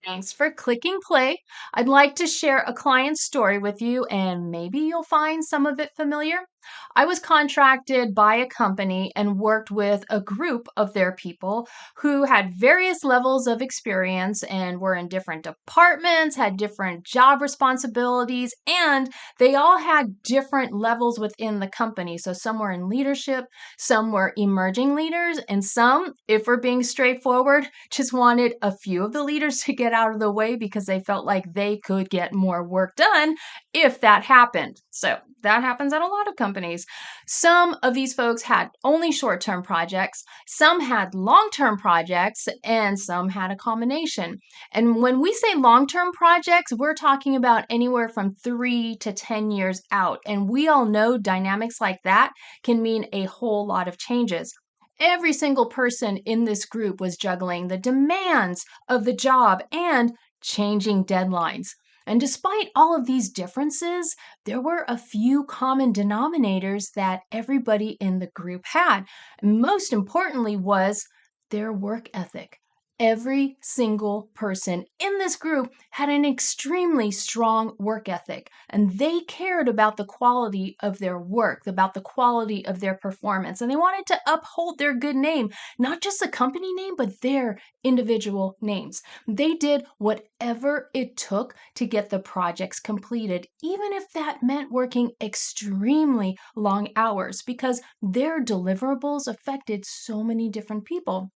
Thanks for clicking play. I'd like to share a client story with you, and maybe you'll find some of it familiar. I was contracted by a company and worked with a group of their people who had various levels of experience and were in different departments, had different job responsibilities, and they all had different levels within the company. So some were in leadership, some were emerging leaders, and some, if we're being straightforward, just wanted a few of the leaders to get out of the way because they felt like they could get more work done if that happened. So that happens at a lot of companies. Some of these folks had only short term projects, some had long term projects, and some had a combination. And when we say long term projects, we're talking about anywhere from 3 to 10 years out. And we all know dynamics like that can mean a whole lot of changes. Every single person in this group was juggling the demands of the job and changing deadlines. And despite all of these differences, there were a few common denominators that everybody in the group had. Most importantly was their work ethic. Every single person in this group had an extremely strong work ethic, and they cared about the quality of their work, about the quality of their performance, and they wanted to uphold their good name, not just the company name, but their individual names. They did whatever it took to get the projects completed, even if that meant working extremely long hours, because their deliverables affected so many different people.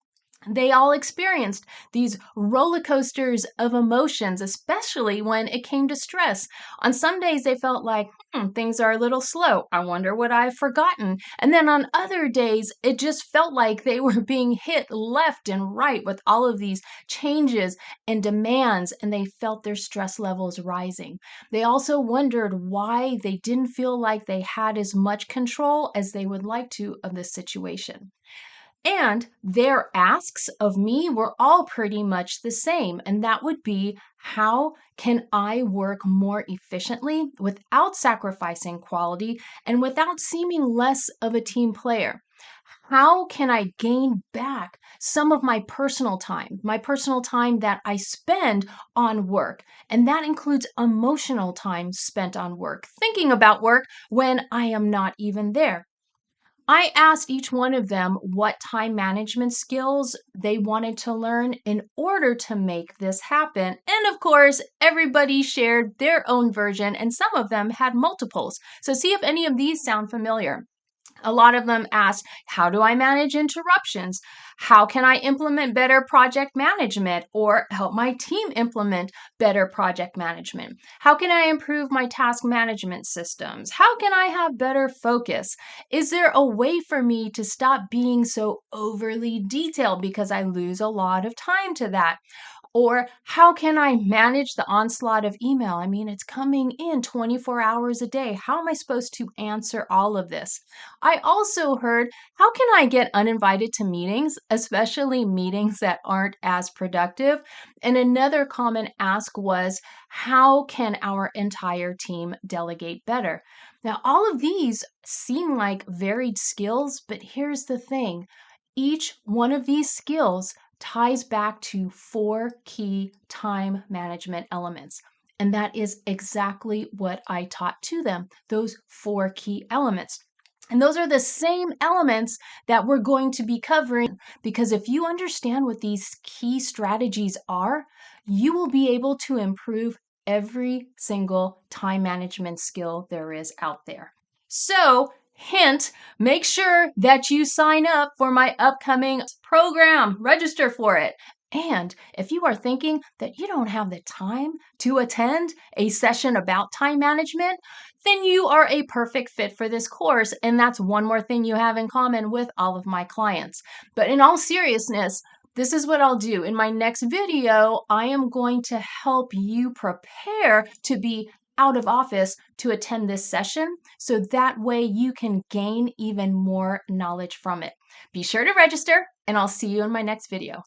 They all experienced these roller coasters of emotions, especially when it came to stress. On some days, they felt like, things are a little slow. I wonder what I've forgotten. And then on other days, it just felt like they were being hit left and right with all of these changes and demands, and they felt their stress levels rising. They also wondered why they didn't feel like they had as much control as they would like to of the situation. And their asks of me were all pretty much the same. And that would be, how can I work more efficiently without sacrificing quality and without seeming less of a team player? How can I gain back some of my personal time that I spend on work? And that includes emotional time spent on work, thinking about work when I am not even there. I asked each one of them what time management skills they wanted to learn in order to make this happen. And of course, everybody shared their own version, and some of them had multiples. So, see if any of these sound familiar. A lot of them asked, how do I manage interruptions? How can I implement better project management or help my team implement better project management? How can I improve my task management systems? How can I have better focus? Is there a way for me to stop being so overly detailed because I lose a lot of time to that? Or how can I manage the onslaught of email? I mean, it's coming in 24 hours a day. How am I supposed to answer all of this? I also heard, how can I get uninvited to meetings, especially meetings that aren't as productive? And another common ask was, how can our entire team delegate better? Now, all of these seem like varied skills, but here's the thing. Each one of these skills ties back to four key time management elements. And that is exactly what I taught to them, those four key elements. And those are the same elements that we're going to be covering, because if you understand what these key strategies are, you will be able to improve every single time management skill there is out there. So, hint, make sure that you sign up for my upcoming program, register for it. And if you are thinking that you don't have the time to attend a session about time management, then you are a perfect fit for this course. And that's one more thing you have in common with all of my clients. But in all seriousness, this is what I'll do. In my next video, I am going to help you prepare to be out of office to attend this session, so that way you can gain even more knowledge from it. Be sure to register, and I'll see you in my next video.